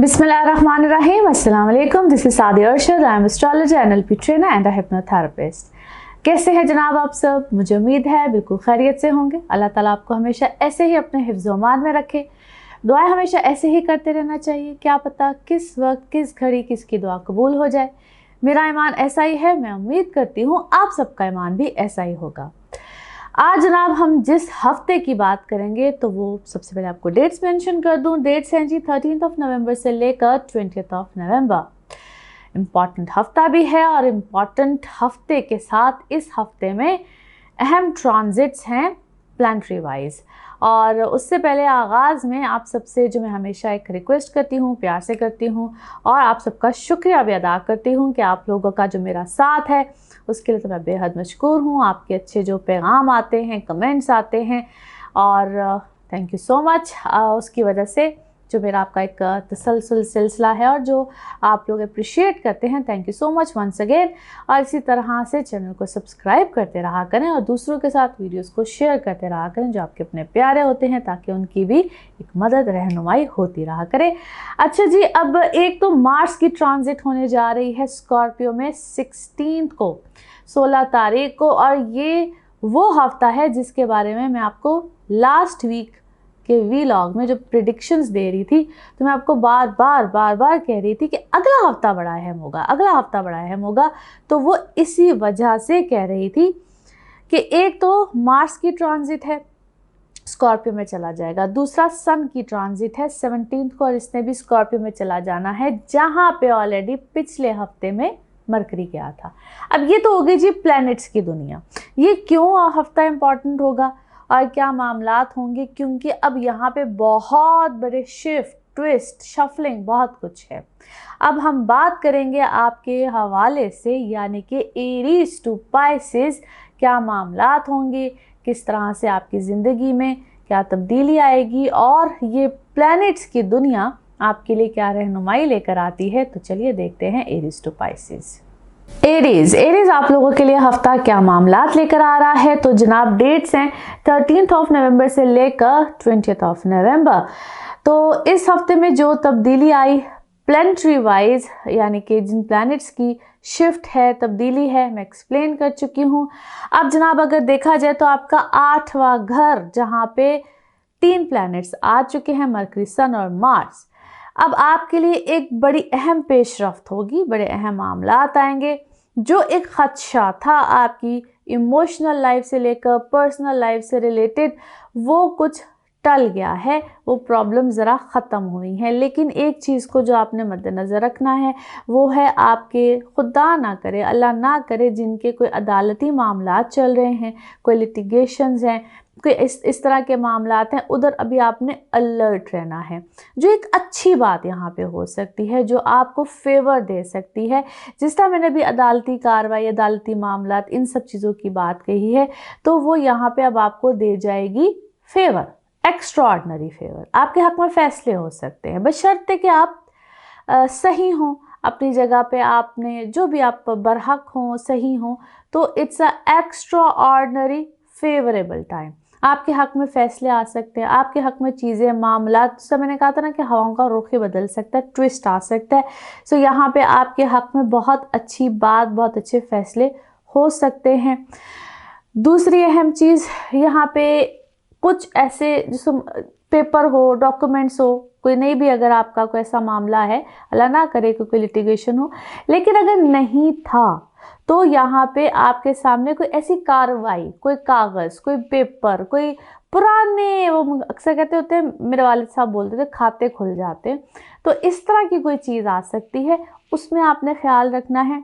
Bismillahirrahmanirrahim. Assalamu alaikum. This is Sadia Arshad. I am astrologer, NLP trainer and a hypnotherapist. कैसे हैं जनाब आप सब? मुझे उम्मीद है बिल्कुल खैरियत से होंगे। अल्लाह ताला आपको हमेशा ऐसे ही अपने हिफ्ज़-ओ-मान में रखे। दुआएं हमेशा ऐसे ही करते रहना चाहिए। क्या पता किस वक्त किस घड़ी किसकी दुआ कबूल हो जाए। मेरा ईमान ऐसा ही है, मैं उम्मीद करती हूँ आप सबका ईमान भी ऐसा ही होगा। आज जनाब हम जिस हफ्ते की बात करेंगे तो वो सबसे पहले आपको डेट्स मेंशन कर दूं। डेट्स हैं जी 13 नवंबर से लेकर 20 नवंबर। इम्पॉर्टेंट हफ्ता भी है और इम्पॉर्टेंट हफ्ते के साथ इस हफ्ते में अहम ट्रांजिट्स हैं प्लानिटरी वाइज। और उससे पहले आगाज़ में आप सबसे जो मैं हमेशा एक रिक्वेस्ट करती हूँ, प्यार से करती हूँ और आप सबका शुक्रिया भी अदा करती हूँ कि आप लोगों का जो मेरा साथ है उसके लिए तो मैं बेहद मशकूर हूँ। आपके अच्छे जो पैगाम आते हैं, कमेंट्स आते हैं और थैंक यू सो मच। उसकी वजह से जो मेरा आपका एक तसलसल सिलसिला है और जो आप लोग अप्रिशिएट करते हैं, thank you so much once again. और इसी तरह से चैनल को सब्सक्राइब करते रहा करें और दूसरों के साथ वीडियोस को शेयर करते रहा करें जो आपके अपने प्यारे होते हैं, ताकि उनकी भी एक मदद रहनुमाई होती रहा करे। अच्छा जी, अब एक तो मार्स की ट्रांजिट होने जा रही है स्कॉर्पियो में 16 तारीख को, और ये वो हफ्ता है जिसके बारे में मैं आपको लास्ट वीक के वीलॉग में जो प्रिडिक्शंस दे रही थी, तो मैं आपको बार बार कह रही थी कि अगला हफ्ता बड़ा अहम होगा, अगला हफ्ता बड़ा अहम होगा। तो वो इसी वजह से कह रही थी कि एक तो मार्स की ट्रांजिट है, स्कॉर्पियो में चला जाएगा। दूसरा सन की ट्रांजिट है 17 को और इसने भी स्कॉर्पियो में चला जाना है, जहाँ पे ऑलरेडी पिछले हफ्ते में मरकरी गया था। अब ये तो हो गई जी प्लैनेट्स की दुनिया। ये क्यों हफ्ता इम्पॉर्टेंट होगा और क्या मामलात होंगे, क्योंकि अब यहाँ पे बहुत बड़े शिफ्ट, ट्विस्ट, शफलिंग, बहुत कुछ है। अब हम बात करेंगे आपके हवाले से, यानी कि एरीज टू पाइसेस, क्या मामलात होंगे, किस तरह से आपकी ज़िंदगी में क्या तब्दीली आएगी और ये प्लैनेट्स की दुनिया आपके लिए क्या रहनुमाई लेकर आती है। तो चलिए देखते हैं एरीज टू पाइसेस। एरीज आप लोगों के लिए हफ्ता क्या मामलात लेकर आ रहा है। तो जनाब डेट्स हैं 13 नवंबर से लेकर 20 नवंबर। तो इस हफ्ते में जो तब्दीली आई प्लानिटरी वाइज, यानी कि जिन प्लैनेट्स की शिफ्ट है, तब्दीली है, मैं एक्सप्लेन कर चुकी हूँ। अब जनाब अगर देखा जाए तो आपका 8वां घर, जहाँ पे 3 प्लैनेट्स आ चुके हैं, मरकरी, सन और मार्स। अब आपके लिए एक बड़ी अहम पेशरफ्त होगी, बड़े अहम मामलात आएंगे। जो एक खदशा था आपकी इमोशनल लाइफ से लेकर पर्सनल लाइफ से रिलेटेड, वो कुछ टल गया है, वो प्रॉब्लम ज़रा ख़त्म हुई है। लेकिन एक चीज़ को जो आपने मद्देनज़र रखना है वो है आपके, खुदा ना करे, अल्लाह ना करे, जिनके कोई अदालती मामलात चल रहे हैं, कोई लिटिगेशंस हैं, कोई इस तरह के मामलात हैं, उधर अभी आपने अलर्ट रहना है। जो एक अच्छी बात यहाँ पे हो सकती है, जो आपको फेवर दे सकती है, जिस तरह मैंने अभी अदालती कार्रवाई, अदालती मामलात, इन सब चीज़ों की बात कही है, तो वो यहाँ पे अब आपको दे जाएगी फेवर, एक्स्ट्राऑर्डिनरी फेवर। आपके हक में फैसले हो सकते हैं, बशर्ते कि आप सही हों अपनी जगह पे, आपने जो भी आप बरहक हों, सही हों, तो it's a extraordinary favourable time. आपके हक में फैसले आ सकते हैं, आपके हक में चीज़ें, मामलात, सब मैंने कहा था ना कि हवाओं का रुख ही बदल सकता है, ट्विस्ट आ सकता है। सो यहाँ पे आपके हक में बहुत अच्छी बात, बहुत अच्छे फैसले हो सकते हैं। दूसरी अहम चीज़ यहाँ पे कुछ ऐसे जिस पेपर हो, डॉक्यूमेंट्स हो, कोई नहीं भी, अगर आपका कोई ऐसा मामला है, अल्लाह ना करे कोई लिटिगेशन हो, लेकिन अगर नहीं था तो यहाँ पे आपके सामने कोई ऐसी कार्रवाई, कोई कागज़, कोई पेपर, कोई पुराने, वो अक्सर कहते होते हैं, मेरे वालिद साहब बोलते थे, खाते खुल जाते हैं, तो इस तरह की कोई चीज़ आ सकती है, उसमें आपने ख्याल रखना है।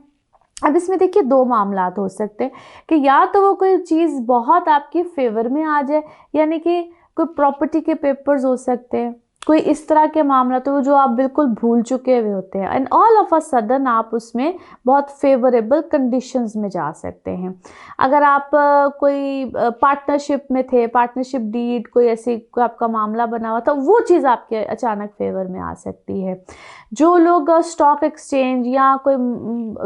अब इसमें देखिए 2 मामलात हो सकते हैं कि या तो वो कोई चीज़ बहुत आपकी फेवर में आ जाए, यानी कि कोई प्रॉपर्टी के पेपर्स हो सकते हैं, कोई इस तरह के मामला तो जो आप बिल्कुल भूल चुके हुए होते हैं, and all of a sudden आप उसमें बहुत फेवरेबल कंडीशंस में जा सकते हैं। अगर आप कोई पार्टनरशिप में थे, पार्टनरशिप डीड, कोई ऐसी कोई आपका मामला बना हुआ था, वो चीज़ आपके अचानक फेवर में आ सकती है। जो लोग स्टॉक एक्सचेंज या कोई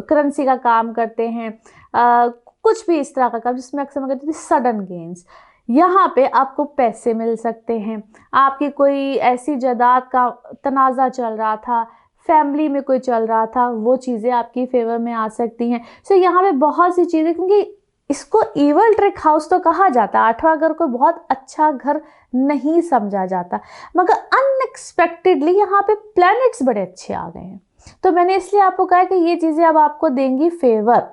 करेंसी का काम करते हैं, कुछ भी इस तरह का काम जिसमें अक्सर मैं कहती थी सडन गेन्स, यहाँ पे आपको पैसे मिल सकते हैं, आपकी कोई ऐसी जायदाद का तनाज़ा चल रहा था, फैमिली में कोई चल रहा था, वो चीज़ें आपकी फेवर में आ सकती हैं। सो यहाँ पे बहुत सी चीज़ें, क्योंकि इसको इवल ट्रिक हाउस तो कहा जाता है, 8वां घर कोई बहुत अच्छा घर नहीं समझा जाता, मगर अनएक्सपेक्टेडली यहाँ पे प्लैनेट्स बड़े अच्छे आ गए हैं। तो मैंने इसलिए आपको कहा कि ये चीज़ें अब आपको देंगी फेवर,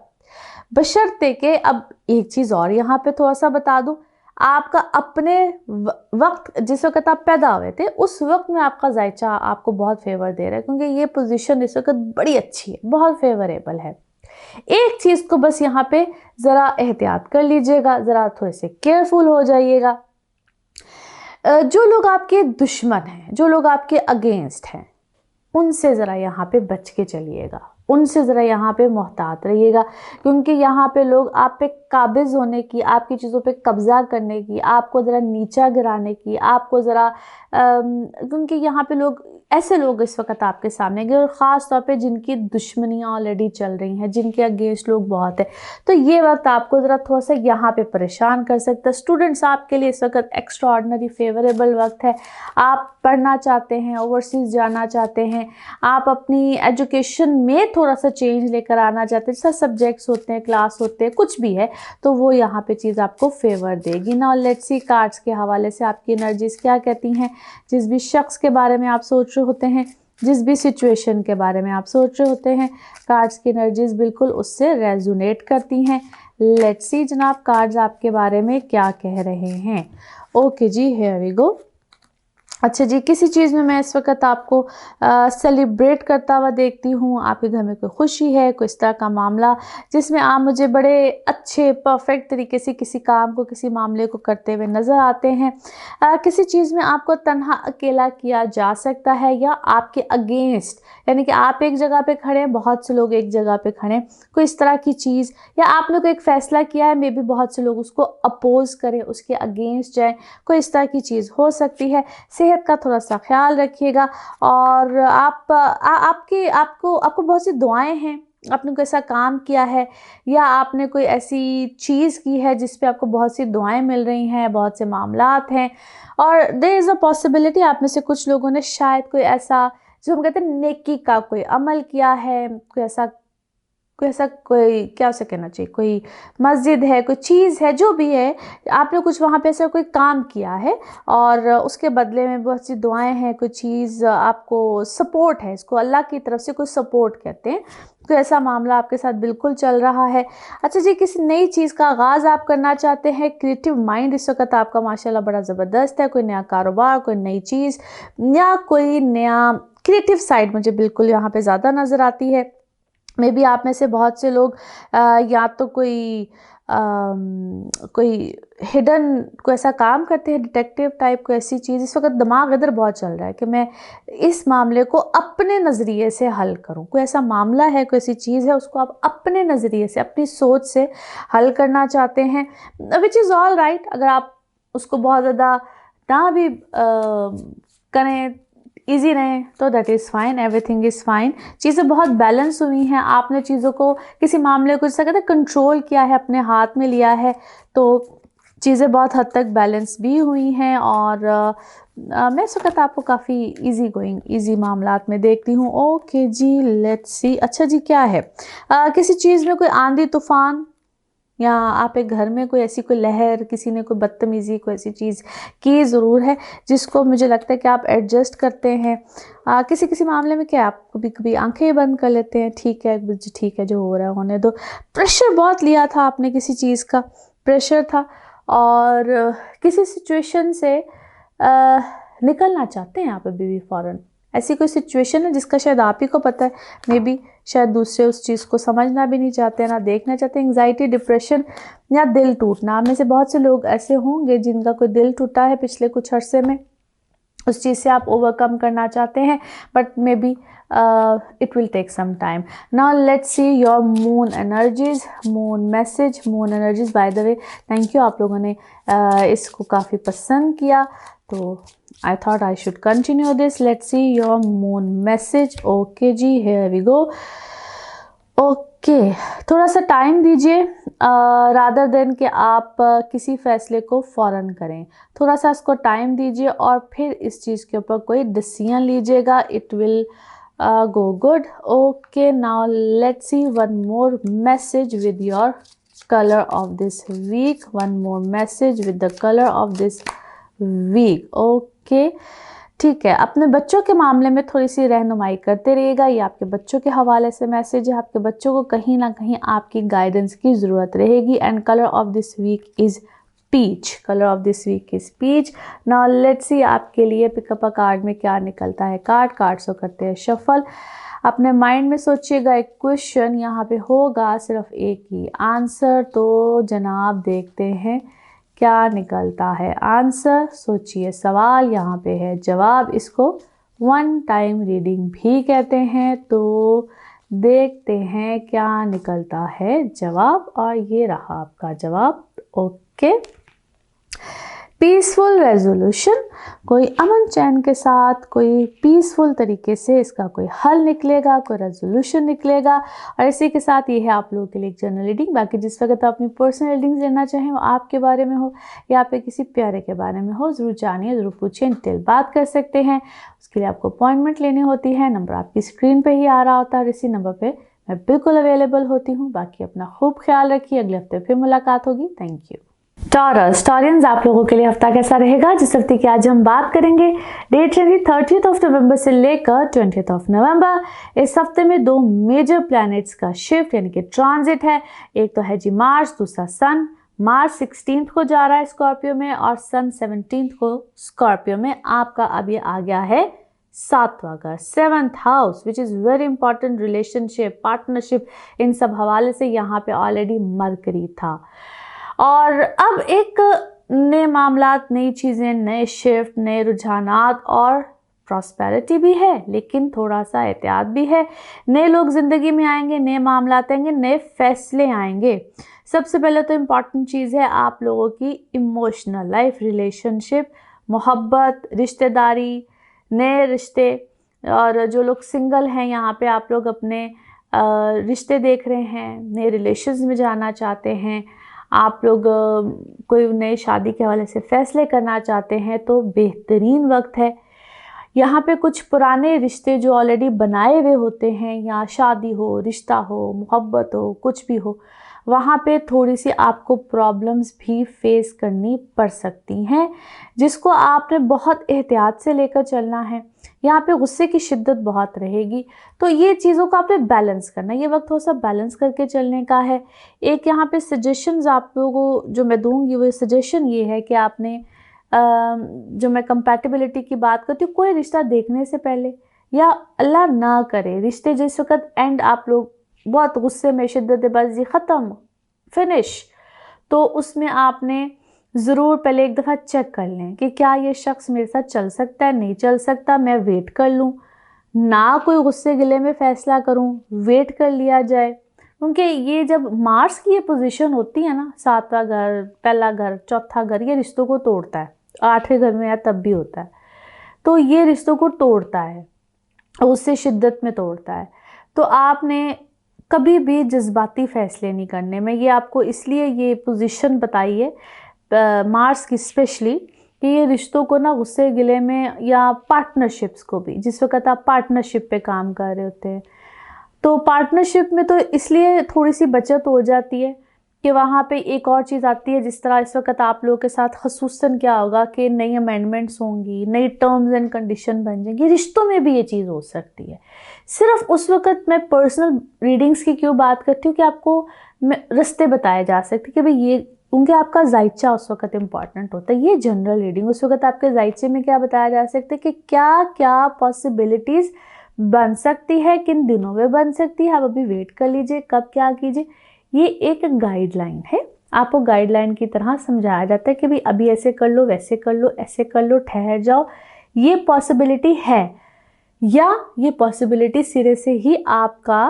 बशर्ते के अब एक चीज़ और यहाँ पे थोड़ा सा बता दूँ, आपका अपने वक्त जिस वक्त आप पैदा हुए थे उस वक्त में आपका जायचा आपको बहुत फेवर दे रहा है, क्योंकि ये पोजीशन इस वक्त बड़ी अच्छी है, बहुत फेवरेबल है। एक चीज़ को बस यहाँ पे ज़रा एहतियात कर लीजिएगा, ज़रा थोड़े से केयरफुल हो जाइएगा। जो लोग आपके दुश्मन हैं, जो लोग आपके अगेंस्ट हैं, उनसे ज़रा यहाँ पे बच के चलिएगा, उनसे ज़रा यहाँ पे मोहतात रहिएगा, क्योंकि यहाँ पे लोग आप पे काबिज़ होने की, आपकी चीज़ों पे कब्ज़ा करने की, आपको ज़रा नीचा गिराने की, आपको ज़रा क्योंकि यहाँ पे लोग, ऐसे लोग इस वक्त आपके सामने गए, और ख़ास तौर पे जिनकी दुश्मनियाँ ऑलरेडी चल रही हैं, जिनके अगेंस्ट लोग बहुत है, तो ये वक्त आपको ज़रा थोड़ा सा यहाँ पे परेशान कर सकता है। स्टूडेंट्स, आपके लिए इस वक्त एक्स्ट्रा ऑर्डिनरी फेवरेबल वक्त है। आप पढ़ना चाहते हैं, ओवरसीज़ जाना चाहते हैं, आप अपनी एजुकेशन में थोड़ा सा चेंज लेकर आना चाहते हैं, जैसे सब्जेक्ट्स होते हैं, क्लास होते हैं, कुछ भी है, तो वो यहाँ पे चीज़ आपको फेवर देगी। नाउ लेट्स सी कार्ड्स के हवाले से आपकी एनर्जीज क्या कहती हैं। जिस भी शख्स के बारे में आप सोच रहे होते हैं, जिस भी सिचुएशन के बारे में आप सोच रहे होते हैं, कार्ड्स की एनर्जीज बिल्कुल उससे रेजोनेट करती हैं। लेट्स सी जनाब, कार्ड्स आपके बारे में क्या कह रहे हैं। ओके जी, हियर वी गो। अच्छा जी, किसी चीज़ में मैं इस वक्त आपको सेलिब्रेट करता हुआ देखती हूँ, आपके घर में कोई खुशी है, कोई इस तरह का मामला जिसमें आप मुझे बड़े अच्छे परफेक्ट तरीके से किसी काम को, किसी मामले को करते हुए नज़र आते हैं। किसी चीज़ में आपको तन्हा अकेला किया जा सकता है, या आपके अगेंस्ट, यानी कि आप एक जगह पे खड़े हैं, बहुत से लोग एक जगह पे खड़े हैं, कोई इस तरह की चीज़, या आपने कोई एक फ़ैसला किया है, मे बी बहुत से लोग उसको अपोज करें, उसके अगेंस्ट जाएँ, कोई इस तरह की चीज़ हो सकती है। सेहत का थोड़ा सा ख्याल रखिएगा, और आपको बहुत सी दुआएं हैं, आपने कोई ऐसा काम किया है, या आपने कोई ऐसी चीज़ की है जिस पे आपको बहुत सी दुआएं मिल रही हैं, बहुत से मामलात हैं, और देयर इज़ अ पॉसिबिलिटी आप में से कुछ लोगों ने शायद कोई ऐसा, जो हम कहते हैं नेकी का कोई अमल किया है, कोई क्या उसे कहना चाहिए, कोई मस्जिद है, कोई चीज़ है, जो भी है, आपने कुछ वहाँ पे ऐसा कोई काम किया है, और उसके बदले में बहुत सी दुआएं हैं, कोई चीज़ आपको सपोर्ट है, इसको अल्लाह की तरफ से कोई सपोर्ट कहते हैं, कोई ऐसा मामला आपके साथ बिल्कुल चल रहा है। अच्छा जी, किसी नई चीज़ का आगाज़ आप करना चाहते हैं, क्रिएटिव माइंड इस वक्त आपका माशाल्लाह बड़ा ज़बरदस्त है, कोई नया कारोबार, कोई नई चीज़, या कोई नया क्रिएटिव साइड मुझे बिल्कुल यहाँ पे ज़्यादा नज़र आती है। मे बी आप में से बहुत से लोग या तो कोई हिडन कोई ऐसा काम करते हैं, डिटेक्टिव टाइप को, ऐसी चीज़ इस वक्त दिमाग इधर बहुत चल रहा है कि मैं इस मामले को अपने नज़रिए से हल करूं। कोई ऐसा मामला है, कोई ऐसी चीज़ है, उसको आप अपने नज़रिए से, अपनी सोच से हल करना चाहते हैं, विच इज़ ऑल राइट। अगर आप उसको बहुत ज़्यादा ना भी करें, ईजी रहें, तो that is fine, everything is fine. चीज़ें बहुत बैलेंस हुई हैं, आपने चीज़ों को, किसी मामले को जिसका कहते हैं कंट्रोल किया है, अपने हाथ में लिया है, तो चीज़ें बहुत हद तक बैलेंस भी हुई हैं, और मैं इस वक्त आपको काफ़ी इजी गोइंग, इजी मामलात में देखती हूँ। ओके जी, लेट्स सी। अच्छा जी, क्या है, किसी चीज़ में कोई आंधी तूफान, या आप एक घर में कोई ऐसी कोई लहर, किसी ने कोई बदतमीज़ी, कोई ऐसी चीज़ की ज़रूर है जिसको मुझे लगता है कि आप एडजस्ट करते हैं। किसी किसी मामले में क्या आप कभी कभी आंखें बंद कर लेते हैं, ठीक है ठीक है, जो हो रहा है होने दो। प्रेशर बहुत लिया था आपने, किसी चीज़ का प्रेशर था, और किसी सिचुएशन से निकलना चाहते हैं आप अभी भी फ़ौरन। ऐसी कोई सिचुएशन है जिसका शायद आप ही को पता है, मे बी शायद दूसरे उस चीज़ को समझना भी नहीं चाहते, ना देखना चाहते। एंग्जाइटी, डिप्रेशन, या दिल टूटना, आप में से बहुत से लोग ऐसे होंगे जिनका कोई दिल टूटा है पिछले कुछ अरसे में, उस चीज़ से आप ओवरकम करना चाहते हैं, but maybe it will take some time. Now let's see your moon energies, moon message, moon energies. By the way, thank you, आप लोगों ने इसको काफ़ी पसंद किया, तो I thought I should continue this. Let's see your moon message. Okay जी, here we go. Okay. Okay, थोड़ा सा टाइम दीजिए रादर देन कि आप किसी फैसले को फ़ौरन करें। थोड़ा सा इसको टाइम दीजिए और फिर इस चीज़ के ऊपर कोई डिसीजन लीजिएगा। It will go good. Okay, now let's see one more message with your color of this week. One more message with the color of this week. Okay, ठीक है। अपने बच्चों के मामले में थोड़ी सी रहनुमाई करते रहिएगा। ये आपके बच्चों के हवाले से मैसेज है। आपके बच्चों को कहीं ना कहीं आपकी गाइडेंस की ज़रूरत रहेगी। And colour of this week is peach. Colour of this week is peach. Now let's see आपके लिए पिकअप अ कार्ड में क्या निकलता है। कार्ड्स को करते हैं शफल। अपने माइंड में सोचिएगा एक क्वेश्चन, यहाँ पे होगा सिर्फ एक ही आंसर। तो जनाब देखते हैं क्या निकलता है आंसर। सोचिए, सवाल यहाँ पे है, जवाब। इसको वन टाइम रीडिंग भी कहते हैं। तो देखते हैं क्या निकलता है जवाब। और ये रहा आपका जवाब। ओके, पीसफुल रेजोल्यूशन, कोई अमन चैन के साथ, कोई पीसफुल तरीके से इसका कोई हल निकलेगा, कोई रेजोल्यूशन निकलेगा। और इसी के साथ ये है आप लोगों के लिए एक जनरल रीडिंग। बाकी जिस वक्त आप अपनी पर्सनल रीडिंग लेना चाहें, वो आपके बारे में हो या आप किसी प्यारे के बारे में हो, ज़रूर जानिए, ज़रूर पूछिए, डिटेल बात कर सकते हैं। उसके लिए आपको अपॉइंटमेंट लेनी होती है। नंबर आपकी स्क्रीन पर ही आ रहा होता है और इसी नंबर पर मैं बिल्कुल अवेलेबल होती हूँ। बाकी अपना खूब ख्याल रखिए। अगले हफ्ते फिर मुलाकात होगी। Thank you. टॉरियंस, आप लोगों के लिए हफ्ता कैसा रहेगा? जिस हफ्ते की आज हम बात करेंगे, डेट रहेगी 30 नवंबर से लेकर 20 नवंबर। इस हफ्ते में दो मेजर प्लैनेट्स का शिफ्ट यानी कि ट्रांजिट है। एक तो है जी मार्स, दूसरा सन। मार्स 16 को जा रहा है स्कॉर्पियो में और सन 17 को स्कॉर्पियो में। आपका अब ये आ गया है 7वां घर, 7th house, which is very important. Relationship, partnership, इन सब हवाले से यहाँ पे ऑलरेडी मरकरी था। और अब एक नए मामलात, नई चीज़ें, नए शिफ्ट, नए रुझानात और प्रॉस्पेरिटी भी है, लेकिन थोड़ा सा एहतियात भी है। नए लोग ज़िंदगी में आएंगे, नए मामलात आएंगे, नए फैसले आएंगे। सबसे पहले तो इम्पॉर्टेंट चीज़ है आप लोगों की इमोशनल लाइफ, रिलेशनशिप, मोहब्बत, रिश्तेदारी, नए रिश्ते। और जो लोग सिंगल हैं, यहाँ पे आप लोग अपने रिश्ते देख रहे हैं, नए रिलेशंस में जाना चाहते हैं, आप लोग कोई नई शादी के हवाले से फ़ैसले करना चाहते हैं, तो बेहतरीन वक्त है। यहाँ पे कुछ पुराने रिश्ते जो ऑलरेडी बनाए हुए होते हैं, या शादी हो, रिश्ता हो, मोहब्बत हो, कुछ भी हो, वहाँ पे थोड़ी सी आपको प्रॉब्लम्स भी फेस करनी पड़ सकती हैं, जिसको आपने बहुत एहतियात से लेकर चलना है। यहाँ पे गुस्से की शिद्दत बहुत रहेगी, तो ये चीज़ों को आपने बैलेंस करना है। ये वक्त थोड़ा सा बैलेंस करके चलने का है। एक यहाँ पे सजेशंस आप लोगों को जो मैं दूंगी, वो सजेशन ये है कि आपने जो मैं कंपैटिबिलिटी की बात करती हूँ, कोई रिश्ता देखने से पहले, या अल्लाह ना करे रिश्ते जिस वक्त एंड आप लोग बहुत गुस्से में, शिद्दतबाजी, ख़त्म, फिनिश, तो उसमें आपने ज़रूर पहले एक दफ़ा चेक कर लें कि क्या ये शख्स मेरे साथ चल सकता है, नहीं चल सकता, मैं वेट कर लूँ, ना कोई गुस्से गिले में फ़ैसला करूँ, वेट कर लिया जाए। क्योंकि ये जब मार्स की ये पोजीशन होती है ना, 7वां घर, पहला घर, चौथा घर, ये रिश्तों को तोड़ता है। 8वें घर में या तब भी होता है, तो ये रिश्तों को तोड़ता है, उससे शिद्दत में तोड़ता है। तो आपने कभी भी जज्बाती फ़ैसले नहीं करने में। ये आपको इसलिए ये पोजीशन बताई है मार्स की स्पेशली, कि ये रिश्तों को ना गुस्से गिले में, या पार्टनरशिप्स को भी, जिस वक्त आप पार्टनरशिप पे काम कर रहे होते हैं, तो पार्टनरशिप में तो इसलिए थोड़ी सी बचत हो जाती है कि वहाँ पे एक और चीज़ आती है। जिस तरह इस वक्त आप लोगों के साथ खसूसन क्या होगा कि नई अमेंडमेंट्स होंगी, नई टर्म्स एंड कंडीशन बन जाएंगी, रिश्तों में भी ये चीज़ हो सकती है। सिर्फ उस वक्त मैं पर्सनल रीडिंग्स की क्यों बात करती हूँ कि आपको रास्ते बताए जा सकते कि भाई ये, क्योंकि आपका जायचा उस वक्त इम्पॉर्टेंट होता है। ये जनरल रीडिंग, उस वक्त आपके जायचे में क्या बताया जा सकता है कि क्या क्या पॉसिबिलिटीज़ बन सकती है, किन दिनों में बन सकती है। आप अभी वेट कर लीजिए, कब क्या कीजिए। ये एक गाइडलाइन है, आपको गाइडलाइन की तरह समझाया जाता है कि भाई अभी ऐसे कर लो, वैसे कर लो, ऐसे कर लो, ठहर जाओ, ये पॉसिबिलिटी है, या ये पॉसिबिलिटी सिरे से ही आपका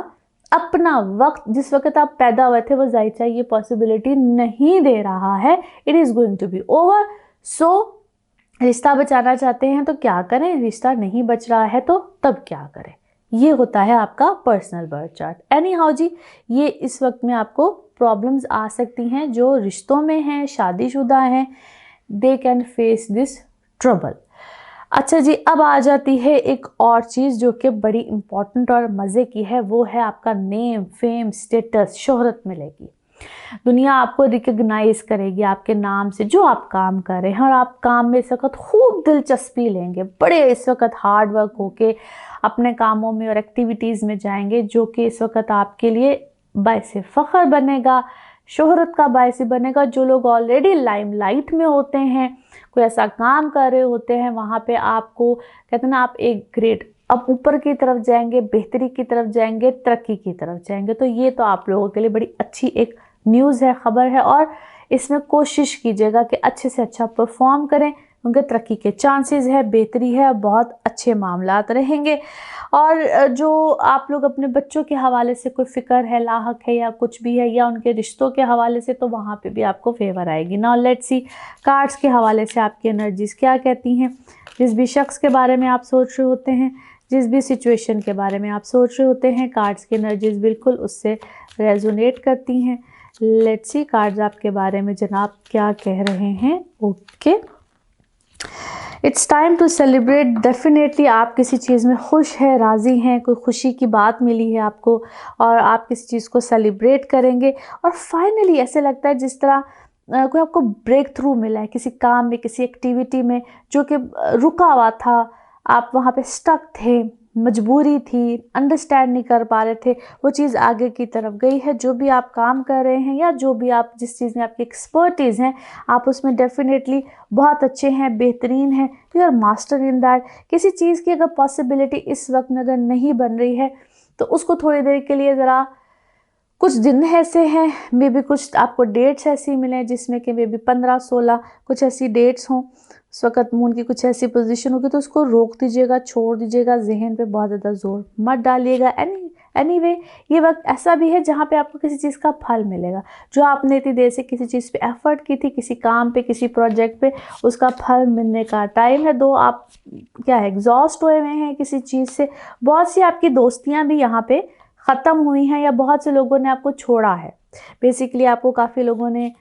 अपना वक्त, जिस वक्त आप पैदा हुए थे, वो जायचा ये पॉसिबिलिटी नहीं दे रहा है। It is going to be over. So रिश्ता बचाना चाहते हैं तो क्या करें, रिश्ता नहीं बच रहा है तो तब क्या करें, ये होता है आपका personal birth chart. Anyhow जी, ये इस वक्त में आपको प्रॉब्लम्स आ सकती हैं। जो रिश्तों में हैं, शादीशुदा हैं, they can face this trouble. अच्छा जी, अब आ जाती है एक और चीज़ जो कि बड़ी इम्पॉर्टेंट और मज़े की है, वो है आपका नेम, फेम, स्टेटस, शोहरत मिलेगी। दुनिया आपको रिकग्नाइज करेगी आपके नाम से, जो आप काम कर रहे हैं, और आप काम में इस वक्त खूब दिलचस्पी लेंगे, बड़े इस वक्त हार्ड वर्क होके अपने कामों में और एक्टिविटीज़ में जाएंगे, जो कि इस वक्त आपके लिए बायस फ़ख्र बनेगा, शोहरत का बायस बनेगा। जो लोग ऑलरेडी लाइमलाइट में होते हैं, कोई ऐसा काम कर रहे होते हैं, वहाँ पे आपको कहते हैं ना, आप एक ग्रेड अब ऊपर की तरफ जाएंगे, बेहतरी की तरफ जाएंगे, तरक्की की तरफ जाएंगे। तो ये तो आप लोगों के लिए बड़ी अच्छी एक न्यूज़ है, खबर है, और इसमें कोशिश कीजिएगा कि अच्छे से अच्छा परफॉर्म करें, उनके तरक्की के चांसेस है, बेहतरी है, बहुत अच्छे मामलात रहेंगे। और जो आप लोग अपने बच्चों के हवाले से कोई फ़िक्र है, लाहक है या कुछ भी है, या उनके रिश्तों के हवाले से, तो वहाँ पे भी आपको फेवर आएगी। नाउ लेट्स सी कार्ड्स के हवाले से आपकी एनर्जीज़ क्या कहती हैं। जिस भी शख्स के बारे में आप सोच रहे होते हैं, जिस भी सिचुएशन के बारे में आप सोच रहे होते हैं, कार्ड्स की एनर्जीज़ बिल्कुल उससे रेजोनेट करती हैं। लेट्स सी कार्ड्स आपके बारे में जनाब क्या कह रहे हैं। Okay, it's time to celebrate. Definitely आप किसी चीज़ में खुश हैं, राज़ी हैं, कोई खुशी की बात मिली है आपको और आप किसी चीज़ को सेलिब्रेट करेंगे। और फाइनली ऐसे लगता है जिस तरह कोई आपको ब्रेक थ्रू मिला है किसी काम में, किसी एक्टिविटी में, जो कि रुका हुआ था, आप वहाँ पे स्टक थे, मजबूरी थी, अंडरस्टैंड नहीं कर पा रहे थे, वो चीज़ आगे की तरफ गई है। जो भी आप काम कर रहे हैं या जो भी आप जिस चीज़ में आपकी एक्सपर्टीज़ हैं, आप उसमें डेफिनेटली बहुत अच्छे हैं, बेहतरीन हैं, you are master in that. किसी चीज़ की अगर पॉसिबिलिटी इस वक्त में अगर नहीं बन रही है, तो उसको थोड़ी देर के लिए ज़रा, कुछ दिन ऐसे हैं, मे बी कुछ आपको डेट्स ऐसी मिलें जिसमें कि मे बी 15-16 कुछ ऐसी डेट्स हों, उस वक़्त मून की कुछ ऐसी पोजीशन होगी, तो उसको रोक दीजिएगा, छोड़ दीजिएगा, जहन पे बहुत ज़्यादा जोर मत डालिएगा। एनीवे ये वक्त ऐसा भी है जहाँ पे आपको किसी चीज़ का फल मिलेगा। जो आपने इतनी देर से किसी चीज़ पे एफर्ट की थी, किसी काम पे, किसी प्रोजेक्ट पे, उसका फल मिलने का टाइम है। दो आप क्या है, एग्जॉस्ट हुए हुए हैं किसी चीज़ से। बहुत सी आपकी दोस्तियाँ भी यहाँ पे ख़त्म हुई हैं, या बहुत से लोगों ने आपको छोड़ा है। बेसिकली आपको काफ़ी लोगों ने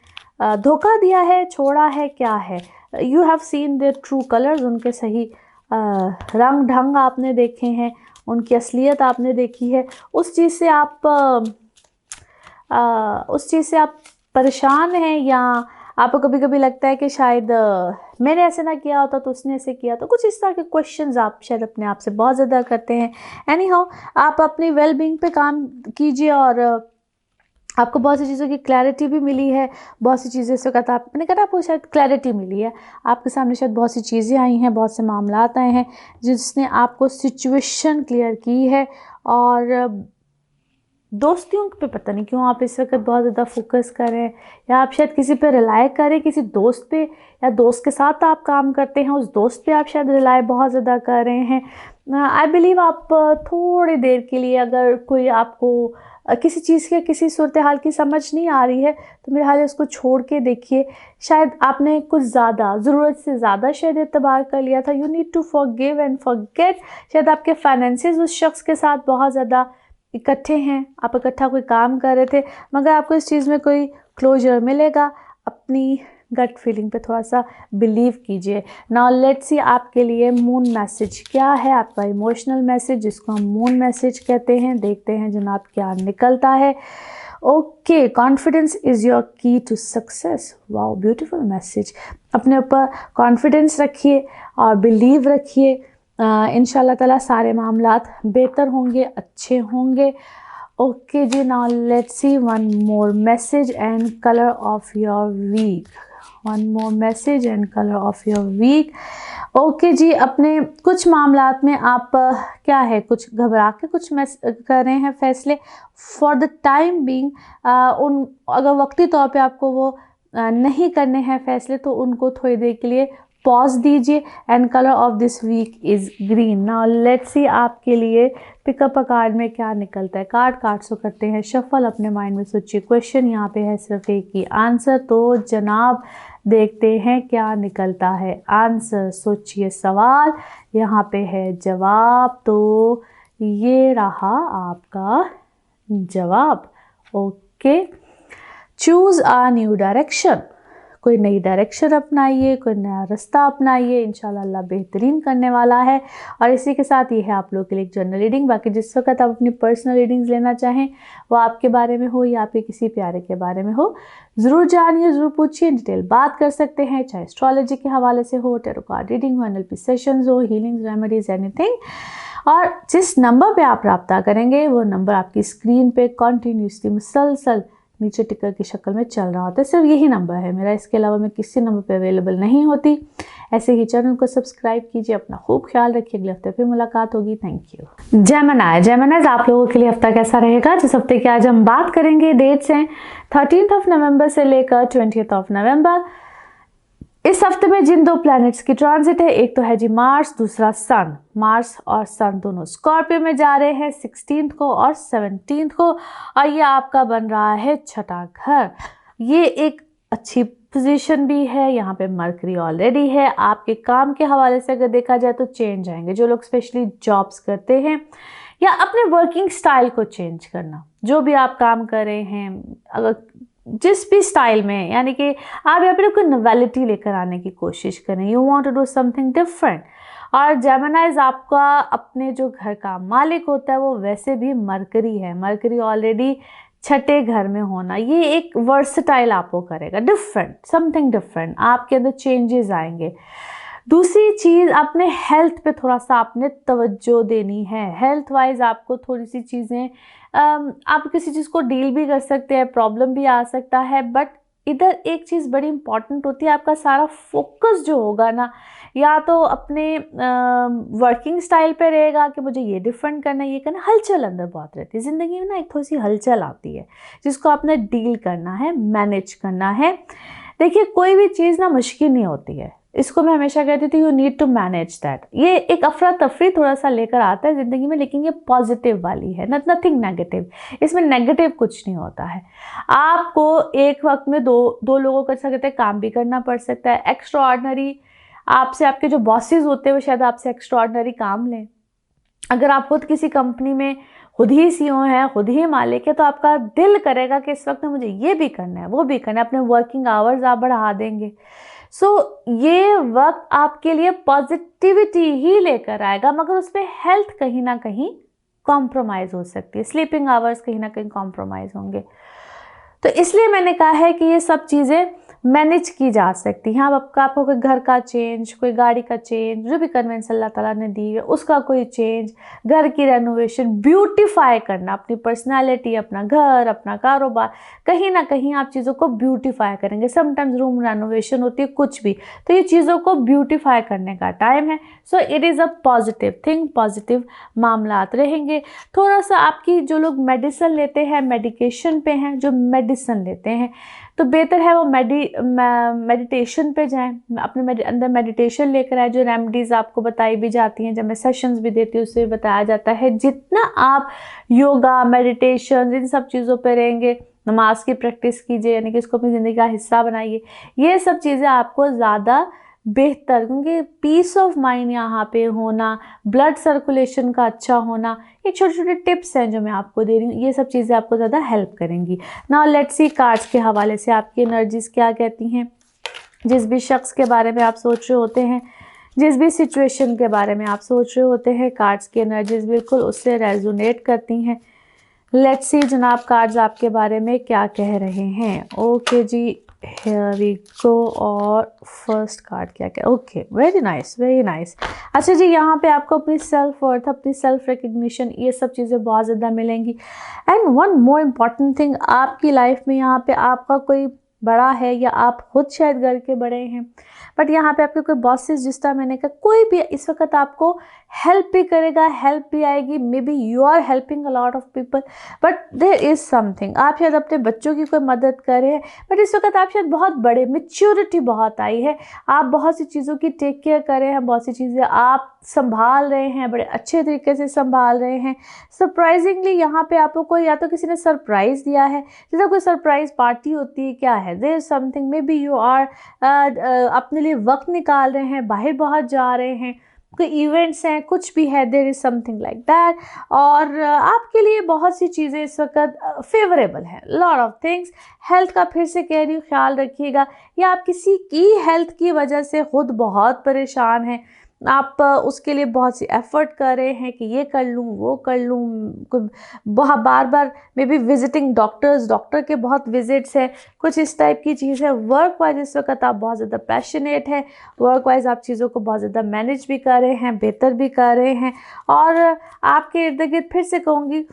धोखा दिया है, छोड़ा है, क्या है, you have seen their true colours. उनके सही रंग ढंग आपने देखे हैं, उनकी असलियत आपने देखी है। उस चीज़ से आप परेशान हैं, या आपको कभी कभी लगता है कि शायद मैंने ऐसे ना किया होता तो उसने ऐसे किया, तो कुछ इस तरह के क्वेश्चंस आप शायद अपने आप से बहुत ज़्यादा करते हैं। एनी हाउ, आप अपनी वेल बीइंग पे काम कीजिए, और आपको बहुत सी चीज़ों की क्लैरिटी भी मिली है। बहुत सी चीज़ें इस वक्त मैंने कहा आपको शायद क्लैरिटी मिली है, आपके सामने शायद बहुत सी चीज़ें आई हैं, बहुत से मामलात आए हैं जिसने आपको सिचुएशन क्लियर की है। और दोस्तियों पे पता नहीं क्यों आप इस वक्त बहुत ज़्यादा फोकस कर रहे हैं, या आप शायद किसी पे रिलाय करें, किसी दोस्त पे, या दोस्त के साथ आप काम करते हैं, उस दोस्त पे आप शायद रिलाय बहुत ज़्यादा कर रहे हैं। आई बिलीव आप थोड़ी देर के लिए, अगर कोई आपको किसी चीज़ के, किसी सूरत हाल की समझ नहीं आ रही है, तो मेरे हाल इसको छोड़ के देखिए। शायद आपने कुछ ज़्यादा, ज़रूरत से ज़्यादा शायद एतबार कर लिया था। You need to forgive and forget. शायद आपके फाइनेंसेस उस शख्स के साथ बहुत ज़्यादा इकट्ठे हैं, आप इकट्ठा कोई काम कर रहे थे, मगर आपको इस चीज़ में कोई क्लोजर मिलेगा। अपनी गट फीलिंग पे थोड़ा सा बिलीव कीजिए। नाउ लेट्स सी आपके लिए मून मैसेज क्या है, आपका इमोशनल मैसेज, जिसको हम मून मैसेज कहते हैं। देखते हैं जनाब क्या निकलता है। Okay, confidence is your key to success. Wow, beautiful message. अपने ऊपर कॉन्फिडेंस रखिए और बिलीव रखिए, इंशाल्लाह ताला सारे मामलात बेहतर होंगे, अच्छे होंगे। ओके जी, now let's see one more message and colour of your week. One more message and colour of your week. Okay जी, अपने कुछ मामलात में आप क्या है, कुछ घबरा के कुछ कर रहे हैं फैसले फॉर द टाइम बीइंग। उन अगर वक्ती तौर पे आपको वो नहीं करने हैं फैसले, तो उनको थोड़ी देर के लिए पॉज दीजिए। And colour of this week is green. Now let's see आपके लिए पिकअप अ कार्ड में क्या निकलता है। कार्ड से करते हैं शफल, अपने माइंड में सोचिए। क्वेश्चन यहाँ पे है सिर्फ एक ही आंसर, तो जनाब देखते हैं क्या निकलता है आंसर। सोचिए सवाल, यहाँ पे है जवाब, तो ये रहा आपका जवाब। Okay, choose a new direction, कोई नई डायरेक्शन अपनाइए, कोई नया रास्ता अपनाइए, इंशाल्लाह अल्लाह बेहतरीन करने वाला है। और इसी के साथ ये है आप लोगों के लिए एक जनरल रीडिंग। बाकी जिस वक्त आप अपनी पर्सनल रीडिंग्स लेना चाहें, वो आपके बारे में हो या आपके किसी प्यारे के बारे में हो, ज़रूर जानिए, ज़रूर पूछिए, डिटेल बात कर सकते हैं, चाहे एस्ट्रोलॉजी के हवाले से हो, टैरो कार्ड रीडिंग हो, NLP सेशंस हो, हीलिंग रेमेडीज, एनीथिंग। और जिस नंबर पे आप रब्ता करेंगे वो नंबर आपकी स्क्रीन पे कॉन्टीन्यूसली मुसलसल नीचे टिकर की शक्ल में चल रहा होता है। सिर्फ यही नंबर है मेरा, इसके अलावा मैं किसी नंबर पे अवेलेबल नहीं होती। ऐसे ही चैनल को सब्सक्राइब कीजिए, अपना खूब ख्याल रखिए। अगले हफ्ते फिर मुलाकात होगी। Thank you. जेमिनी आप लोगों के लिए हफ्ता कैसा रहेगा? जिस हफ्ते की आज हम बात करेंगे, डेट्स हैं 13 नवंबर से लेकर 20 नवंबर। इस हफ्ते में जिन दो प्लैनेट्स की ट्रांजिट है, एक तो है जी मार्स, दूसरा सन। मार्स और सन दोनों स्कॉर्पियो में जा रहे हैं 16 को और 17 को, और ये आपका बन रहा है छठा घर। ये एक अच्छी पोजीशन भी है, यहाँ पे मरकरी ऑलरेडी है। आपके काम के हवाले से अगर देखा जाए तो चेंज आएंगे। जो लोग स्पेशली जॉब्स करते हैं या अपने वर्किंग स्टाइल को चेंज करना, जो भी आप काम कर रहे हैं, अगर जिस भी स्टाइल में, यानी कि आप यहाँ पे कोई नोवेलिटी लेकर आने की कोशिश करें, you want to do something different. और जेमिनीज आपका अपने जो घर का मालिक होता है वो वैसे भी मरकरी है। मरकरी ऑलरेडी छठे घर में होना, ये एक वर्सटाइल आपको करेगा, डिफरेंट, समथिंग डिफरेंट, आपके अंदर चेंजेस आएंगे। दूसरी चीज़, अपने हेल्थ पे थोड़ा सा आपने तवज्जो देनी है। हेल्थ वाइज आपको थोड़ी सी चीज़ें, आप किसी चीज़ को डील भी कर सकते हैं, प्रॉब्लम भी आ सकता है, बट इधर एक चीज़ बड़ी इंपॉर्टेंट होती है, आपका सारा फोकस जो होगा ना, या तो अपने वर्किंग स्टाइल पे रहेगा कि मुझे ये डिफरेंट करना है, ये करना। हलचल अंदर बहुत रहती है ज़िंदगी में ना, एक थोड़ी सी हलचल आती है जिसको आपने डील करना है, मैनेज करना है। देखिए, कोई भी चीज़ ना मुश्किल नहीं होती है, इसको मैं हमेशा कहती थी you need to manage that. ये एक अफरा तफरी थोड़ा सा लेकर आता है ज़िंदगी में, लेकिन ये पॉजिटिव वाली है, नथिंग नेगेटिव। इसमें नेगेटिव कुछ नहीं होता है। आपको एक वक्त में दो लोगों का कहते हैं काम भी करना पड़ सकता है। एक्स्ट्रा ऑर्डिनरी आपसे, आपके जो बॉसेस होते हैं वो शायद आपसे एक्स्ट्रा ऑर्डिनरी काम लें। अगर आप खुद किसी कंपनी में खुद ही CEO है, खुद ही मालिक है, तो आपका दिल करेगा कि इस वक्त मुझे ये भी करना है, वो भी करना है। अपने वर्किंग आवर्स आप बढ़ा देंगे। ये वक्त आपके लिए पॉजिटिविटी ही लेकर आएगा, मगर उसमें हेल्थ कहीं ना कहीं कॉम्प्रोमाइज़ हो सकती है, स्लीपिंग आवर्स कहीं ना कहीं कॉम्प्रोमाइज़ होंगे। तो इसलिए मैंने कहा है कि ये सब चीज़ें मैनेज की जा सकती हैं। आपको कोई घर का चेंज, कोई गाड़ी का चेंज, जो भी कन्वेंस अल्लाह ताला ने दी है उसका कोई चेंज, घर की रेनोवेशन, ब्यूटीफाई करना अपनी पर्सनालिटी, अपना घर, अपना कारोबार, कहीं ना कहीं आप चीज़ों को ब्यूटीफाई करेंगे। समटाइम्स रूम रेनोवेशन होती है, कुछ भी, तो ये चीज़ों को ब्यूटीफाई करने का टाइम है। So it is a positive thing, positive मामलात रहेंगे। थोड़ा सा आपकी जो लोग मेडिसिन लेते हैं, मेडिकेशन पे हैं, जो मेडिसिन लेते हैं, तो बेहतर है वो मेडिटेशन पे जाएं, अपने अंदर मेडिटेशन लेकर आए। जो रेमेडीज़ आपको बताई भी जाती हैं, जब मैं सेशंस भी देती हूँ उससे भी बताया जाता है, जितना आप योगा, मेडिटेशन, इन सब चीज़ों पे रहेंगे, नमाज की प्रैक्टिस कीजिए, यानी कि इसको अपनी ज़िंदगी का हिस्सा बनाइए। ये सब चीज़ें आपको ज़्यादा बेहतर, क्योंकि पीस ऑफ माइंड यहाँ पे होना, ब्लड सर्कुलेशन का अच्छा होना, ये छोटे छोटे टिप्स हैं जो मैं आपको दे रही हूँ, ये सब चीज़ें आपको ज़्यादा हेल्प करेंगी। नाउ लेट्स सी कार्ड्स के हवाले से आपकी एनर्जीज़ क्या कहती हैं। जिस भी शख्स के बारे में आप सोच रहे होते हैं, जिस भी सिचुएशन के बारे में आप सोच रहे होते हैं, कार्ड्स की एनर्जीज़ बिल्कुल उससे रेजोनेट करती हैं। लेट्स सी जनाब, कार्ड्स आपके बारे में क्या कह रहे हैं। ओके जी, Here we go। और फर्स्ट कार्ड क्या क्या, okay, very nice, very nice. अच्छा जी, यहाँ पे आपको अपनी सेल्फ वर्थ, अपनी सेल्फ रिकग्निशन, ये सब चीज़ें बहुत ज़्यादा मिलेंगी। And one more important thing, आपकी लाइफ में यहाँ पे आपका कोई बड़ा है या आप खुद शायद घर के बड़े हैं, बट यहाँ पे आपके कोई बॉसेस, जिस तरह मैंने कहा, कोई भी इस वक्त आपको हेल्प भी करेगा, हेल्प भी आएगी। Maybe you are helping a lot of people, but there is something, आप शायद अपने बच्चों की कोई मदद कर रहे हैं, बट इस वक्त आप शायद बहुत बड़े, मैच्योरिटी बहुत आई है, आप बहुत सी चीज़ों की टेक केयर कर रहे हैं, बहुत सी चीज़ें आप संभाल रहे हैं, बड़े अच्छे तरीके से संभाल रहे हैं। सरप्राइजिंगली यहाँ पे आपको कोई, या तो किसी ने सरप्राइज़ दिया है, जैसे कोई सरप्राइज पार्टी होती है, क्या है, there is something, maybe you are अपने लिए वक्त निकाल रहे हैं, बाहर बहुत जा रहे हैं, कोई इवेंट्स हैं, कुछ भी है, there is something like that. और आपके लिए बहुत सी चीज़ें इस वक्त फेवरेबल हैं, लॉट ऑफ थिंग्स। हेल्थ का फिर से कह रही हूँ, ख्याल रखिएगा, या आप किसी की हेल्थ की वजह से खुद बहुत परेशान हैं, आप उसके लिए बहुत सी एफ़र्ट कर रहे हैं कि ये कर लूँ, वो कर लूँ, बहुत बार बार मे बी विजिटिंग डॉक्टर के बहुत विजिट्स हैं, कुछ इस टाइप की चीज़ है। वर्क वाइज इस वक्त आप बहुत ज़्यादा पैशनेट हैं, वर्क वाइज आप चीज़ों को बहुत ज़्यादा मैनेज भी कर रहे हैं, बेहतर भी कर रहे हैं। और आपके इर्द गिर्द फिर से कहूँगी,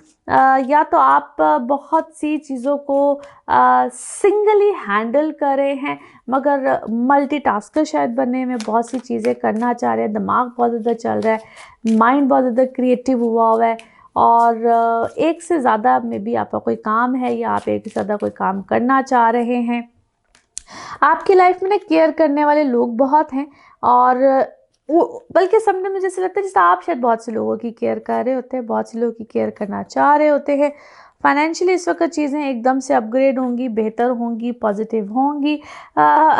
या तो आप बहुत सी चीज़ों को सिंगली हैंडल कर रहे हैं, मगर मल्टीटास्कर शायद बनने में बहुत सी चीज़ें करना चाह रहे हैं, दिमाग बहुत ज़्यादा चल रहा है, माइंड बहुत ज़्यादा क्रिएटिव हुआ हुआ है, और एक से ज़्यादा में भी आपका कोई काम है, या आप एक से ज़्यादा कोई काम करना चाह रहे हैं। आपकी लाइफ में ना केयर करने वाले लोग बहुत हैं, और वो बल्कि समझने मुझे ऐसा लगता है जैसे आप शायद बहुत से लोगों की केयर कर रहे होते हैं, बहुत से लोगों की केयर करना चाह रहे होते हैं। फाइनेंशियली इस वक्त चीज़ें एकदम से अपग्रेड होंगी, बेहतर होंगी, पॉजिटिव होंगी।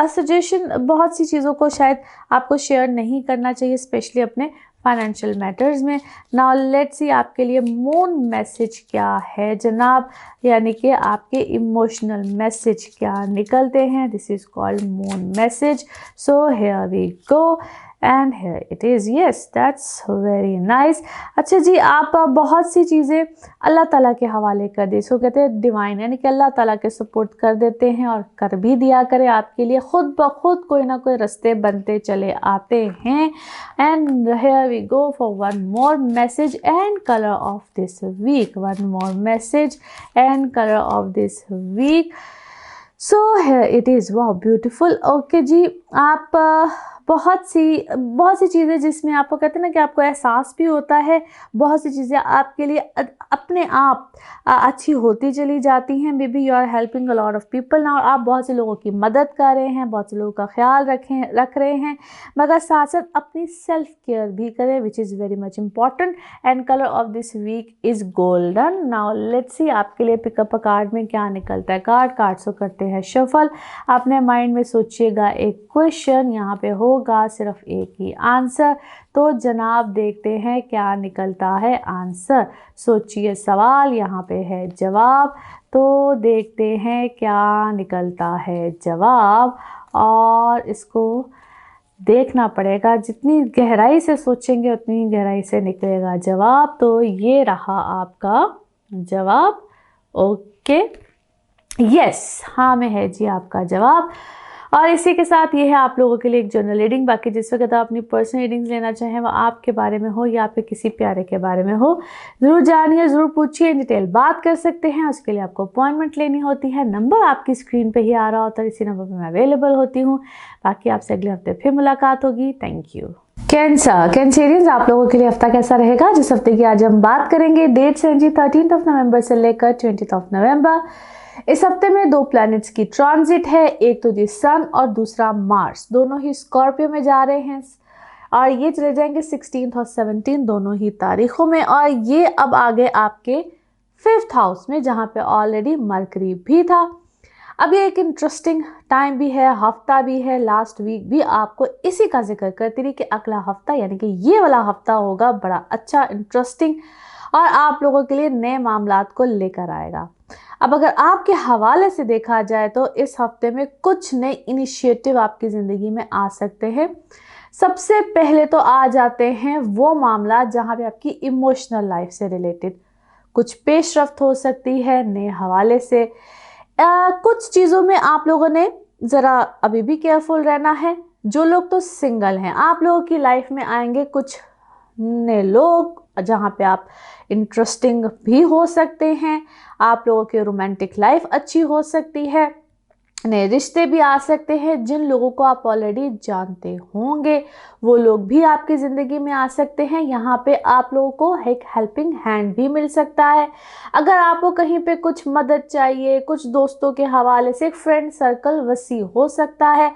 सजेशन बहुत सी चीज़ों को शायद आपको शेयर नहीं करना चाहिए, स्पेशली अपने फाइनेंशियल मैटर्स में। नाउ लेट्स सी आपके लिए मून मैसेज क्या है जनाब, यानी कि आपके इमोशनल मैसेज क्या निकलते हैं। This is called moon message. So here we go and here it is. Yes, that's very nice. अच्छा जी, आप बहुत सी चीज़ें अल्लाह ताला के हवाले कर दी, इसको कहते हैं डिवाइन, यानी कि अल्लाह ताला के सपोर्ट कर देते हैं, और कर भी दिया करें। आपके लिए खुद ब खुद कोई ना कोई रास्ते बनते चले आते हैं। And here we go for one more message and colour of this week. One more message and colour of this week. So here it is. वाह, ब्यूटीफुल। ओके जी, आप बहुत सी चीज़ें जिसमें आपको कहते हैं ना कि आपको एहसास भी होता है, बहुत सी चीज़ें आपके लिए अपने आप अच्छी होती चली जाती हैं। Maybe you are helping a lot of people now. आप बहुत से लोगों की मदद कर रहे हैं, बहुत से लोगों का ख्याल रख रहे हैं, मगर साथ साथ अपनी सेल्फ केयर भी करें, which is very much important. And colour of this week is golden. Now let's see आपके लिए पिकअप अ कार्ड में क्या निकलता है। कार्ड्स को करते हैं शफल। अपने माइंड में सोचिएगा एक क्वेश्चन, यहाँ पे होगा सिर्फ एक ही आंसर। तो जनाब देखते हैं क्या निकलता है आंसर। सोचिए सवाल, यहाँ पे है जवाब, तो देखते हैं क्या निकलता है जवाब। और इसको देखना पड़ेगा, जितनी गहराई से सोचेंगे उतनी गहराई से निकलेगा जवाब। तो ये रहा आपका जवाब। ओके, यस, हाँ में है जी आपका जवाब। और इसी के साथ ये है आप लोगों के लिए एक जनरल रीडिंग। बाकी जिस वक्त आप अपनी पर्सनल रीडिंग्स लेना चाहें, वो आपके बारे में हो या आपके किसी प्यारे के बारे में हो, ज़रूर जानिए, ज़रूर पूछिए, इन डिटेल बात कर सकते हैं। उसके लिए आपको अपॉइंटमेंट लेनी होती है। नंबर आपकी स्क्रीन पे ही आ रहा होता है, इसी नंबर पर मैं अवेलेबल होती हूँ। बाकी आपसे अगले हफ्ते फिर मुलाकात होगी। Thank you. कैंसरियंस, आप लोगों के लिए हफ्ता कैसा रहेगा, जिस हफ्ते की आज हम बात करेंगे। डेट्स हैं जी 13 नवंबर से लेकर 20 नवंबर। इस हफ्ते में 2 प्लैनेट्स की ट्रांजिट है, एक तो जी सन और दूसरा मार्स। दोनों ही स्कॉर्पियो में जा रहे हैं, और ये चले जाएंगे 16 और 17 दोनों ही तारीखों में। और ये अब आगे आपके 5th हाउस में, जहाँ पे ऑलरेडी मरकरी भी था। अब ये एक इंटरेस्टिंग टाइम भी है, हफ्ता भी है। लास्ट वीक भी आपको इसी का जिक्र करती रही कि अगला हफ्ता यानी कि ये वाला हफ्ता होगा बड़ा अच्छा, इंटरेस्टिंग, और आप लोगों के लिए नए मामलात को लेकर आएगा। अब अगर आपके हवाले से देखा जाए तो इस हफ्ते में कुछ नए इनिशिएटिव आपकी ज़िंदगी में आ सकते हैं। सबसे पहले तो आ जाते हैं वो मामला जहाँ पे आपकी इमोशनल लाइफ से रिलेटेड कुछ पेशरफ्त हो सकती है नए हवाले से। कुछ चीज़ों में आप लोगों ने ज़रा अभी भी केयरफुल रहना है। जो लोग तो सिंगल हैं, आप लोगों की लाइफ में आएंगे कुछ नए लोग, जहाँ पे आप इंटरेस्टिंग भी हो सकते हैं। आप लोगों की रोमांटिक लाइफ अच्छी हो सकती है, नए रिश्ते भी आ सकते हैं। जिन लोगों को आप ऑलरेडी जानते होंगे वो लोग भी आपकी ज़िंदगी में आ सकते हैं। यहाँ पे आप लोगों को एक हेल्पिंग हैंड भी मिल सकता है। अगर आपको कहीं पे कुछ मदद चाहिए, कुछ दोस्तों के हवाले से, एक फ्रेंड सर्कल वसी हो सकता है।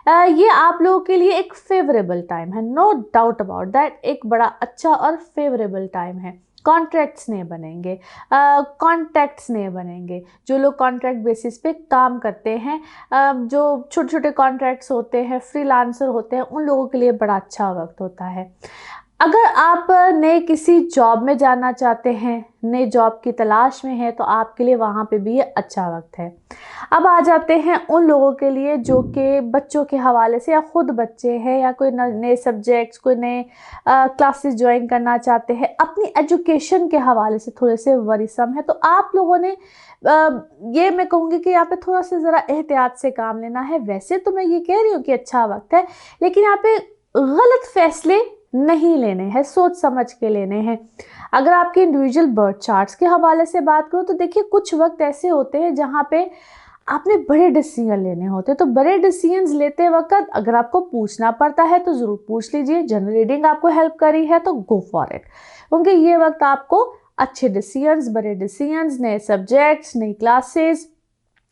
ये आप लोगों के लिए एक फेवरेबल टाइम है, नो डाउट अबाउट दैट। एक बड़ा अच्छा और फेवरेबल टाइम है। कॉन्ट्रैक्ट्स नहीं बनेंगे, कॉन्टैक्ट्स नहीं बनेंगे। जो लोग कॉन्ट्रैक्ट बेसिस पे काम करते हैं, जो छोटे छोटे कॉन्ट्रैक्ट्स होते हैं, फ्रीलांसर होते हैं, उन लोगों के लिए बड़ा अच्छा वक्त होता है। अगर आप नए किसी जॉब में जाना चाहते हैं, नए जॉब की तलाश में हैं, तो आपके लिए वहाँ पे भी ये अच्छा वक्त है। अब आ जाते हैं उन लोगों के लिए जो कि बच्चों के हवाले से, या खुद बच्चे हैं, या कोई नए सब्जेक्ट्स, कोई नए क्लासेस ज्वाइन करना चाहते हैं, अपनी एजुकेशन के हवाले से थोड़े से वरीसम है। तो आप लोगों ने ये मैं कहूँगी कि यहाँ पे थोड़ा सा ज़रा एहतियात से काम लेना है। वैसे तो मैं ये कह रही हूँ कि अच्छा वक्त है, लेकिन यहाँ पे गलत फैसले नहीं लेने हैं, सोच समझ के लेने हैं। अगर आपके इंडिविजुअल बर्थ चार्ट्स के हवाले से बात करूँ तो देखिए, कुछ वक्त ऐसे होते हैं जहाँ पे आपने बड़े डिसीजन लेने होते हैं। तो बड़े डिसीजंस लेते वक्त अगर आपको पूछना पड़ता है तो ज़रूर पूछ लीजिए। जनरल रीडिंग आपको हेल्प करी है तो गो फॉर इट, क्योंकि ये वक्त आपको अच्छे डिसीजंस, बड़े डिसीजंस, नए सब्जेक्ट्स, नई क्लासेस,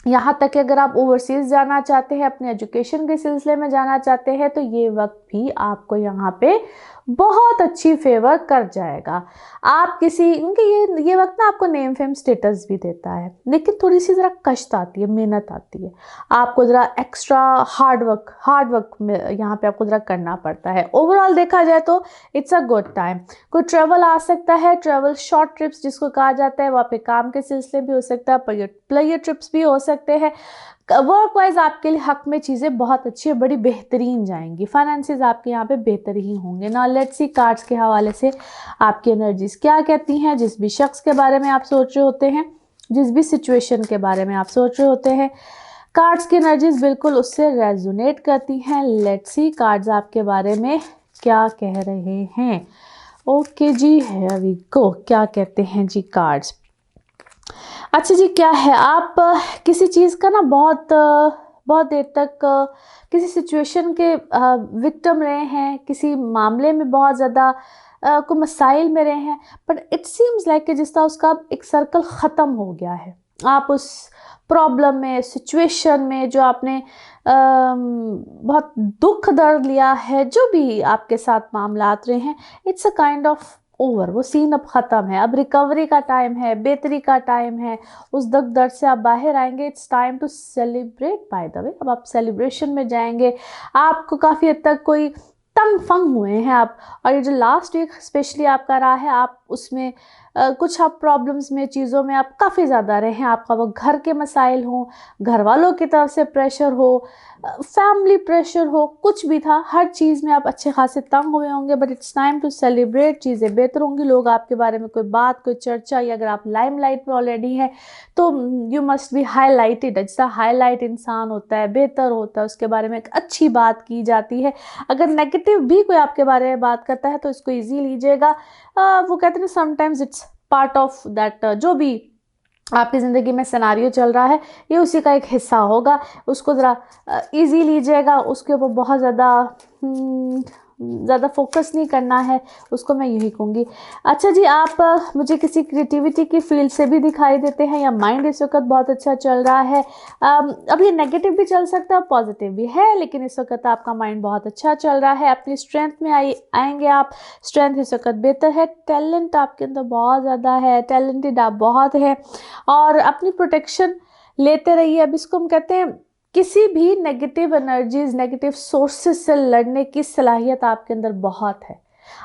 यहाँ तक कि अगर आप ओवरसीज़ जाना चाहते हैं, अपने एजुकेशन के सिलसिले में जाना चाहते हैं, तो ये वक्त भी आपको यहाँ पे बहुत अच्छी फेवर कर जाएगा। आप किसी, क्योंकि ये वक्त ना आपको नेम फेम स्टेटस भी देता है, लेकिन थोड़ी सी ज़रा कष्ट आती है, मेहनत आती है, आपको ज़रा एक्स्ट्रा हार्ड वर्क में यहाँ पे आपको ज़रा करना पड़ता है। ओवरऑल देखा जाए तो इट्स अ गुड टाइम। कोई ट्रैवल आ सकता है, ट्रैवल शॉर्ट ट्रिप्स जिसको कहा जाता है, वहाँ पे काम के सिलसिले भी हो सकता है, प्लेयर ट्रिप्स भी हो सकते हैं। वर्क वाइज आपके लिए हक में चीज़ें बहुत अच्छी और बड़ी बेहतरीन जाएंगी। फाइनेंसेस आपके यहाँ पे बेहतर ही होंगे। ना लेट्स सी कार्ड्स के हवाले से आपकी एनर्जीज क्या कहती हैं। जिस भी शख्स के बारे में आप सोच रहे होते हैं, जिस भी सिचुएशन के बारे में आप सोच रहे होते हैं, कार्ड्स की एनर्जीज बिल्कुल उससे रेजोनेट करती हैं। लेट्स सी कार्ड्स आपके बारे में क्या कह रहे हैं। ओके जी, हियर वी गो। क्या कहते हैं जी कार्ड्स। अच्छा जी, क्या है, आप किसी चीज़ का ना बहुत देर तक किसी सिचुएशन के विक्टिम रहे हैं, किसी मामले में बहुत ज़्यादा कोई मसाइल में रहे हैं, बट इट सीम्स लाइक कि जिस तरह उसका एक सर्कल ख़त्म हो गया है। आप उस प्रॉब्लम में, सिचुएशन में जो आपने बहुत दुख दर्द लिया है, जो भी आपके साथ मामलात रहे हैं, it's a kind of over. वो सीन अब ख़त्म है, अब रिकवरी का टाइम है, बेहतरी का टाइम है, उस दुख दर्द से आप बाहर आएंगे। It's time to celebrate by the way. अब आप सेलिब्रेशन में जाएंगे। आपको काफ़ी हद तक कोई तंग फंग हुए हैं आप, और ये जो लास्ट वीक स्पेशली आपका रहा है, आप उसमें कुछ आप प्रॉब्लम्स में, चीज़ों में आप काफ़ी ज़्यादा रहे हैं। आपका वो घर के मसाइल हो, घर वालों की तरफ से प्रेशर हो, फैमिली प्रेशर हो, कुछ भी था, हर चीज़ में आप अच्छे खासे तंग हुए होंगे। But it's time to celebrate. चीज़ें बेहतर होंगी। लोग आपके बारे में कोई बात, कोई चर्चा, या अगर आप लाइमलाइट में ऑलरेडी हैं तो यू मस्ट बी हाईलाइटेड। जैसा हाईलाइट इंसान होता है, बेहतर होता है, उसके बारे में एक अच्छी बात की जाती है। अगर नेगेटिव भी कोई आपके बारे में बात करता है तो इसको ईजी लीजिएगा। वो कहते हैं sometimes it's part of that. जो भी आपकी ज़िंदगी में सिनारियो चल रहा है, ये उसी का एक हिस्सा होगा। उसको ज़रा इजी लीजिएगा, उसके ऊपर बहुत ज़्यादा फोकस नहीं करना है, उसको मैं यही कहूँगी। अच्छा जी, आप मुझे किसी क्रिएटिविटी की फील्ड से भी दिखाई देते हैं, या माइंड इस वक्त बहुत अच्छा चल रहा है। अब ये नेगेटिव भी चल सकता है, पॉजिटिव भी है, लेकिन इस वक्त आपका माइंड बहुत अच्छा चल रहा है। अपनी स्ट्रेंथ में आएंगे आप। स्ट्रेंथ इस वक्त बेहतर है। टैलेंट आपके अंदर बहुत ज़्यादा है, टैलेंटेड आप बहुत है, और अपनी प्रोटेक्शन लेते रहिए। अब इसको हम कहते हैं, किसी भी नेगेटिव एनर्जीज, नेगेटिव सोर्सेज से लड़ने की सलाहियत आपके अंदर बहुत है।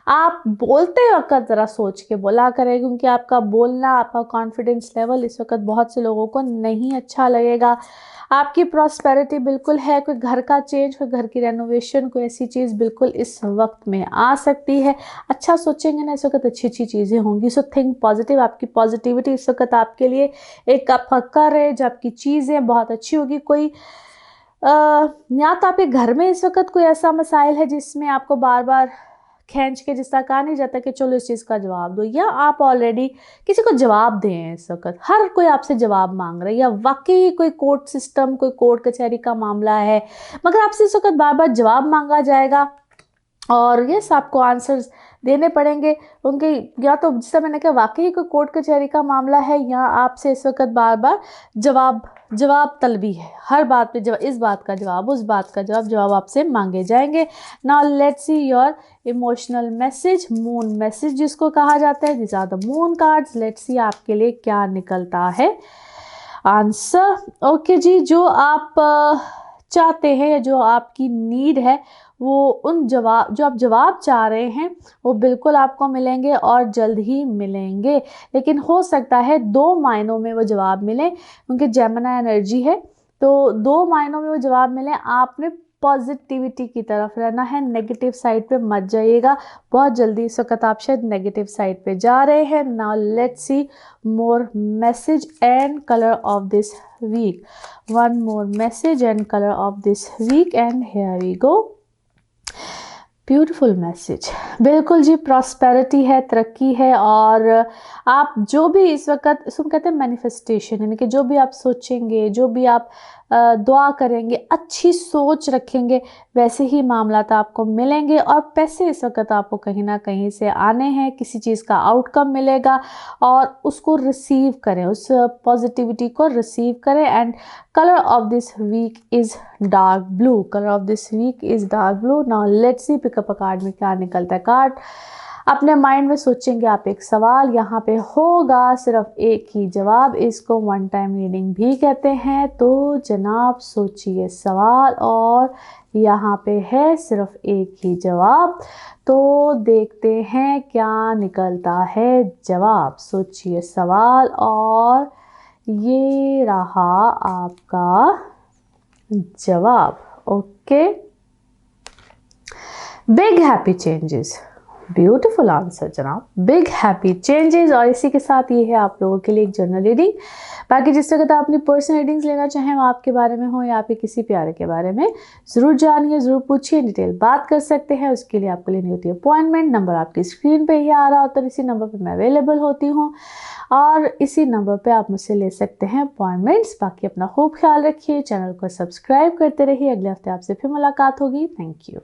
आप बोलते वक्त ज़रा सोच के बोला करें, क्योंकि आपका बोलना, आपका कॉन्फिडेंस लेवल इस वक्त बहुत से लोगों को नहीं अच्छा लगेगा। आपकी प्रॉस्पेरिटी बिल्कुल है। कोई घर का चेंज, कोई घर की रेनोवेशन, कोई ऐसी चीज़ बिल्कुल इस वक्त में आ सकती है। अच्छा सोचेंगे ना, इस वक्त अच्छी अच्छी चीज़ें होंगी। So think positive. आपकी पॉजिटिविटी इस वक्त आपके लिए एक आपका कार्य है, जो आपकी चीज़ें बहुत अच्छी होगी। कोई या तो आपके घर में इस वक्त कोई ऐसा मसाइल है जिसमें आपको बार बार खींच के, जिस तरह कहा नहीं जाता कि चलो इस चीज़ का जवाब दो, या आप ऑलरेडी किसी को जवाब दें। इस वक्त हर कोई आपसे जवाब मांग रहा है, या वाकई कोई कोर्ट सिस्टम, कोई कोर्ट कचहरी का मामला है, मगर आपसे इस वक्त बार बार जवाब मांगा जाएगा, और यस आपको आंसर्स देने पड़ेंगे उनके, या तो जिससे मैंने कहा वाकई कोई कोर्ट कचहरी का मामला है, या आपसे इस वक्त बार बार जवाब तलबी है, हर बात पे जवाब, इस बात का जवाब, उस बात का जवाब आपसे मांगे जाएंगे। Now let's see your emotional message, moon message जिसको कहा जाता है, this are the moon cards. Let's see आपके लिए क्या निकलता है आंसर। ओके जी, जो आप चाहते हैं या जो आपकी नीड है, वो जो आप जवाब चाह रहे हैं वो बिल्कुल आपको मिलेंगे और जल्द ही मिलेंगे। लेकिन हो सकता है 2 मायनों में वो जवाब मिले, क्योंकि जेमिनी एनर्जी है, तो 2 मायनों में वो जवाब मिले। आपने पॉजिटिविटी की तरफ रहना है, नेगेटिव साइड पे मत जाइएगा। बहुत जल्दी इस वक्त आप शायद नेगेटिव साइड पे जा रहे हैं। Now let's see more message and colour of this week. One more message and colour of this week and here we go. Beautiful message, बिल्कुल जी, प्रॉस्पेरिटी है, तरक्की है, और आप जो भी इस वक्त, इसको कहते हैं मैनिफेस्टेशन, यानी कि जो भी आप सोचेंगे, जो भी आप दुआ करेंगे, अच्छी सोच रखेंगे, वैसे ही मामलात आपको मिलेंगे। और पैसे इस वक्त आपको कहीं ना कहीं से आने हैं, किसी चीज़ का आउटकम मिलेगा, और उसको रिसीव करें, उस पॉजिटिविटी को रिसीव करें। And colour of this week is dark blue, colour of this week is dark blue. Now let's see pick up a card में क्या निकलता है। कार्ड अपने माइंड में सोचेंगे आप एक सवाल, यहाँ पे होगा सिर्फ एक ही जवाब, इसको वन टाइम रीडिंग भी कहते हैं। तो जनाब सोचिए सवाल, और यहाँ पे है सिर्फ एक ही जवाब, तो देखते हैं क्या निकलता है जवाब। सोचिए सवाल, और ये रहा आपका जवाब। Okay, big happy changes, beautiful answer जनाब, बिग हैप्पी चेंजेस। और इसी के साथ ये है आप लोगों के लिए एक जनरल रीडिंग। बाकी जिस तरह आप अपनी पर्सनल रीडिंग्स लेना चाहें, वो आपके बारे में हो या आपके किसी प्यारे के बारे में, ज़रूर जानिए, ज़रूर पूछिए, डिटेल बात कर सकते हैं। उसके लिए आपको लेनी होती है अपॉइंटमेंट। नंबर आपकी स्क्रीन पे ही आ रहा होता है, इसी नंबर पर मैं अवेलेबल होती हूँ, और इसी नंबर पे आप मुझसे ले सकते हैं अपॉइंटमेंट्स। बाकी अपना खूब ख्याल रखिए, चैनल को सब्सक्राइब करते रहिए। अगले हफ्ते आपसे फिर मुलाकात होगी। Thank you.